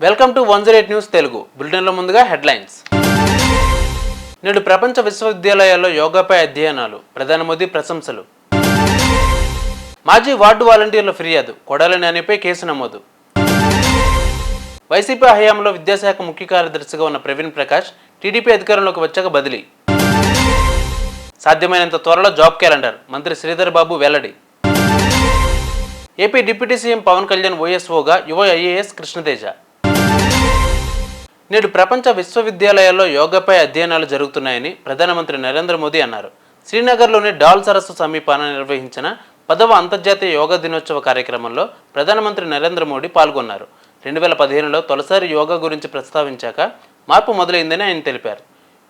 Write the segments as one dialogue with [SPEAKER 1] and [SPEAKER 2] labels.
[SPEAKER 1] Welcome to 108 news Telugu బులెటిన్లో ముందుగా headlines. నేడు ప్రపంచ విశ్వవిద్యాలయాల్లో యోగాపై అధ్యయనాలు, ప్రధాని మోదీ ప్రశంసలు. మాజీ వార్డు వాలంటీర్ల ఫిర్యాదు, కొడాలి నానిపై కేసు నమోదు. వైసీపీ హయాంలో విద్యాశాఖ ముఖ్య కార్యదర్శిగా ఉన్న ప్రవీణ్ ప్రకాష్ టీడీపీ అధికారంలోకి వచ్చాక బదిలీ. సాధ్యమైనంత త్వరలో జాబ్ క్యాలెండర్, మంత్రి శ్రీధర్ బాబు వెల్లడి. AP deputy CM Pawan Kalyan ఓఎస్ఓగా యువ ఐఏఎస్ కృష్ణతేజ. నేడు ప్రపంచ విశ్వవిద్యాలయాల్లో యోగాపై అధ్యయనాలు జరుగుతున్నాయని ప్రధానమంత్రి నరేంద్ర మోదీ అన్నారు. శ్రీనగర్లోని డాల్ సరస్సు సమీపాన నిర్వహించిన 10వ అంతర్జాతీయ యోగా దినోత్సవ కార్యక్రమంలో ప్రధానమంత్రి నరేంద్ర మోదీ పాల్గొన్నారు. 2015లో తొలిసారి యోగా గురించి ప్రస్తావించాక మార్పు మొదలైందని ఆయన తెలిపారు.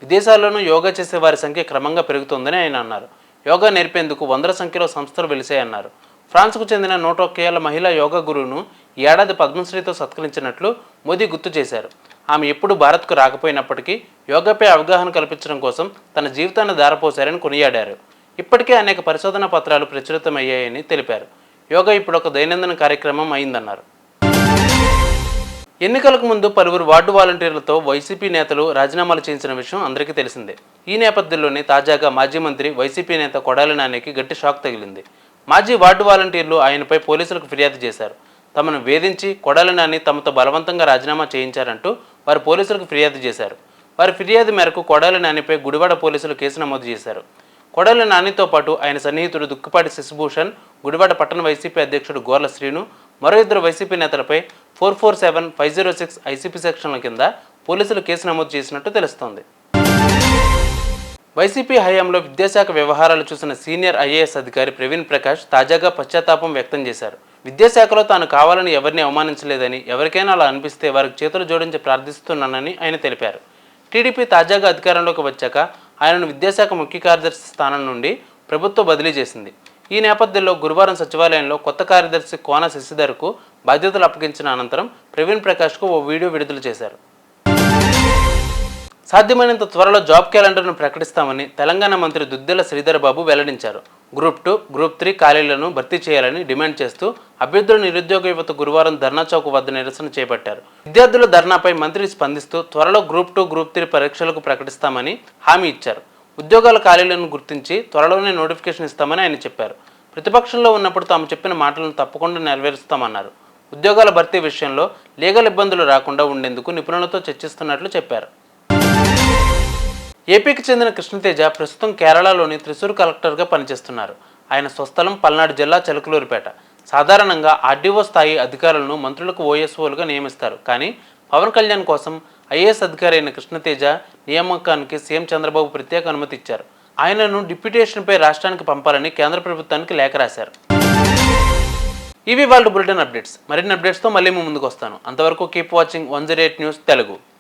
[SPEAKER 1] విదేశాల్లోనూ యోగా చేసే వారి సంఖ్య క్రమంగా పెరుగుతోందని ఆయన అన్నారు. యోగా నేర్పేందుకు వందల సంఖ్యలో సంస్థలు వెలిశాయన్నారు. ఫ్రాన్స్కు చెందిన 101 ఏళ్ల మహిళా యోగా గురువును ఈ ఏడాది పద్మశ్రీతో సత్కరించినట్లు మోదీ గుర్తు చేశారు. ఆమె ఎప్పుడు భారత్కు రాకపోయినప్పటికీ యోగాపై అవగాహన కల్పించడం కోసం తన జీవితాన్ని ధారపోశారని కొనియాడారు. ఇప్పటికే అనేక పరిశోధనా పత్రాలు ప్రచురితమయ్యాయని తెలిపారు. యోగా ఇప్పుడు ఒక దైనందిన కార్యక్రమం అయిందన్నారు. ఎన్నికలకు ముందు పలువురు వార్డు వాలంటీర్లతో వైసీపీ నేతలు రాజీనామాలు చేయించిన విషయం అందరికీ తెలిసిందే. ఈ నేపథ్యంలోనే తాజాగా మాజీ మంత్రి వైసీపీ నేత కొడాలి నానికి గట్టి షాక్ తగిలింది. మాజీ వార్డు వాలంటీర్లు ఆయనపై పోలీసులకు ఫిర్యాదు చేశారు. తమను వేధించి కొడాలి నాని తమతో బలవంతంగా రాజీనామా చేయించారంటూ వారు పోలీసులకు ఫిర్యాదు చేశారు. వారి ఫిర్యాదు మేరకు కొడాలి నానిపై గుడివాడ పోలీసులు కేసు నమోదు చేశారు. కొడాలి నానితో పాటు ఆయన సన్నిహితుడు దుక్కుపాటి శశిభూషణ్, గుడివాడ పట్టణ వైసీపీ అధ్యక్షుడు గోర్ల శ్రీను, మరో ఇద్దరు వైసీపీ నేతలపై 447, 506 ఐసీపీ సెక్షన్ల కింద పోలీసులు కేసు నమోదు చేసినట్టు తెలుస్తోంది. వైసీపీ హయాంలో విద్యాశాఖ వ్యవహారాలు చూసిన సీనియర్ ఐఏఎస్ అధికారి ప్రవీణ్ ప్రకాష్ తాజాగా పశ్చాత్తాపం వ్యక్తం చేశారు. విద్యాశాఖలో తాను కావాలని ఎవరిని అవమానించలేదని, ఎవరికైనా అలా అనిపిస్తే వారికి చేతులు జోడించి ప్రార్థిస్తున్నానని ఆయన తెలిపారు. టీడీపీ తాజాగా అధికారంలోకి వచ్చాక ఆయనను విద్యాశాఖ ముఖ్య కార్యదర్శి స్థానం నుండి ప్రభుత్వం బదిలీ చేసింది. ఈ నేపథ్యంలో గురువారం సచివాలయంలో కొత్త కార్యదర్శి కోన శశిధర్కు బాధ్యతలు అప్పగించిన అనంతరం ప్రవీణ్ ప్రకాష్కు ఓ వీడియో విడుదల చేశారు. సాధ్యమైనంత త్వరలో జాబ్ క్యాలెండర్ను ప్రకటిస్తామని తెలంగాణ మంత్రి దుద్దిళ్ల శ్రీధర్ బాబు వెల్లడించారు. గ్రూప్ 2, గ్రూప్ 3 ఖాళీలను భర్తీ చేయాలని డిమాండ్ చేస్తూ అభ్యర్థుల నిరుద్యోగ యువత గురువారం ధర్నా చౌక్ వద్ద నిరసన చేపట్టారు. విద్యార్థుల ధర్నాపై మంత్రి స్పందిస్తూ త్వరలో గ్రూప్ 2, గ్రూప్ 3 పరీక్షలకు ప్రకటిస్తామని హామీ ఇచ్చారు. ఉద్యోగాల ఖాళీలను గుర్తించి త్వరలోనే నోటిఫికేషన్ ఇస్తామని ఆయన చెప్పారు. ప్రతిపక్షంలో ఉన్నప్పుడు తాము చెప్పిన మాటలను తప్పకుండా నెరవేరుస్తామన్నారు. ఉద్యోగాల భర్తీ విషయంలో లీగల్ ఇబ్బందులు రాకుండా ఉండేందుకు నిపుణులతో చర్చిస్తున్నట్లు చెప్పారు. ఏపీకి చెందిన కృష్ణతేజ ప్రస్తుతం కేరళలోని త్రిశూర్ కలెక్టర్గా పనిచేస్తున్నారు. ఆయన స్వస్థలం పల్నాడు జిల్లా చిలకలూరిపేట. సాధారణంగా ఆర్డీఓ స్థాయి అధికారులను మంత్రులకు ఓఎస్ఓలుగా నియమిస్తారు. కానీ పవన్ కళ్యాణ్ కోసం ఐఏఎస్ అధికారి అయిన కృష్ణతేజ నియామకానికి సీఎం చంద్రబాబు ప్రత్యేక అనుమతి ఇచ్చారు. ఆయనను డిప్యూటేషన్పై రాష్ట్రానికి పంపాలని కేంద్ర ప్రభుత్వానికి లేఖ రాశారు. ఇవి వాళ్ళ బులెటిన్ అప్డేట్స్. మరిన్ని అప్డేట్స్తో మళ్ళీ ముందుకు వస్తాను. అంతవరకు కీప్ వాచింగ్ 108 న్యూస్ తెలుగు.